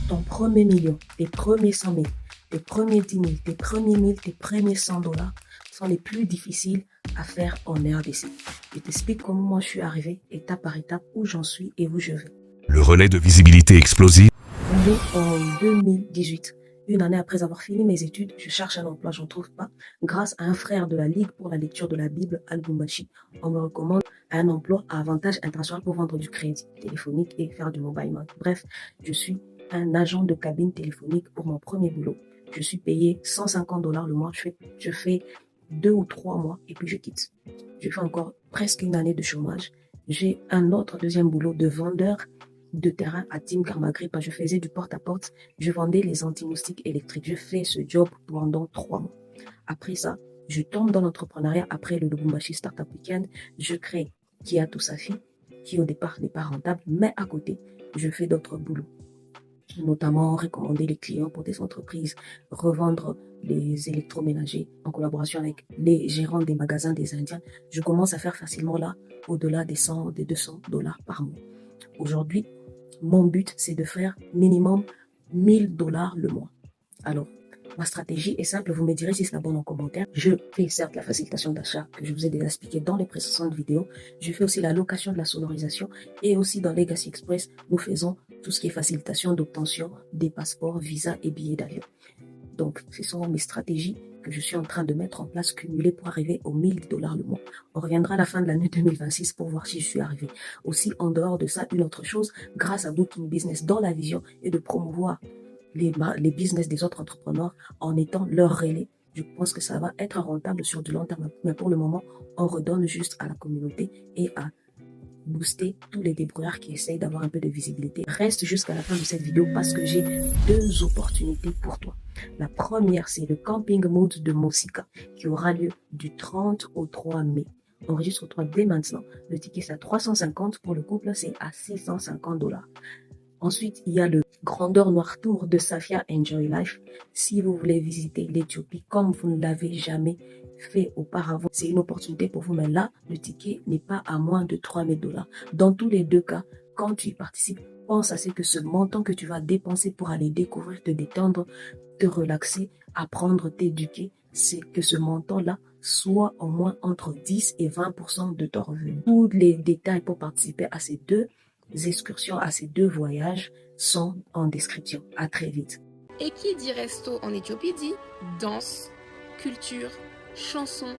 ton premier million, tes premiers 100 000, tes premiers 10 000, tes premiers 1000, tes premiers $100 sont les plus difficiles à faire en RDC. Je t'explique comment moi je suis arrivé, étape par étape, où j'en suis et où je vais. Le relais de visibilité explosive. On est en 2018. Une année après avoir fini mes études, je cherche un emploi, j'en trouve pas. Grâce à un frère de la Ligue pour la lecture de la Bible, Al Bumbashi, on me recommande un emploi à avantage international pour vendre du crédit téléphonique et faire du mobile money. Bref, je suis un agent de cabine téléphonique pour mon premier boulot. Je suis payé $150 le mois. Je fais 2 ou 3 mois et puis je quitte. Je fais encore presque une année de chômage. J'ai un autre deuxième boulot de vendeur de terrain à Team Karmagripa. Je faisais du porte-à-porte. Je vendais les anti-moustiques électriques. Je fais ce job pendant 3 mois. Après ça, je tombe dans l'entrepreneuriat. Après le Lubumbashi Startup Weekend, je crée Kia Tosafi, qui au départ n'est pas rentable, mais à côté, je fais d'autres boulots, notamment recommander les clients pour des entreprises, revendre les électroménagers en collaboration avec les gérants des magasins des Indiens. Je commence à faire facilement là au-delà des $200 par mois. Aujourd'hui, mon but, c'est de faire minimum $1000 le mois. Alors, ma stratégie est simple, vous me direz si c'est la bonne en commentaire. Je fais certes la facilitation d'achat que je vous ai déjà expliqué dans les précédentes vidéos. Je fais aussi la location de la sonorisation et aussi dans Legacy Express, nous faisons tout ce qui est facilitation d'obtention des passeports, visas et billets d'avion. Donc, ce sont mes stratégies que je suis en train de mettre en place, cumulées pour arriver aux $1000 le mois. On reviendra à la fin de l'année 2026 pour voir si je suis arrivé. Aussi, en dehors de ça, une autre chose, grâce à Booking Business, dans la vision est de promouvoir les business des autres entrepreneurs en étant leur relais. Je pense que ça va être rentable sur du long terme. Mais pour le moment, on redonne juste à la communauté et à booster tous les débrouillards qui essayent d'avoir un peu de visibilité. Reste jusqu'à la fin de cette vidéo parce que j'ai 2 opportunités pour toi. La première, c'est le Camping Mood de Mosika qui aura lieu du 30 au 3 mai. Enregistre-toi dès maintenant. Le ticket, c'est à 350. Pour le couple, c'est à $650. Ensuite, il y a le Grandeur Noir Tour de Safia Enjoy Life. Si vous voulez visiter l'Éthiopie comme vous ne l'avez jamais fait auparavant, c'est une opportunité pour vous. Mais là, le ticket n'est pas à moins de $3000. Dans tous les 2 cas, quand tu y participes, pense à ce que ce montant que tu vas dépenser pour aller découvrir, te détendre, te relaxer, apprendre, t'éduquer, c'est que ce montant-là soit au moins entre 10 et 20% de ton revenu. Tous les détails pour participer à ces 2 excursions, à ces 2 voyages sont en description. À très vite. Et qui dit resto en Éthiopie dit danse, culture, chansons.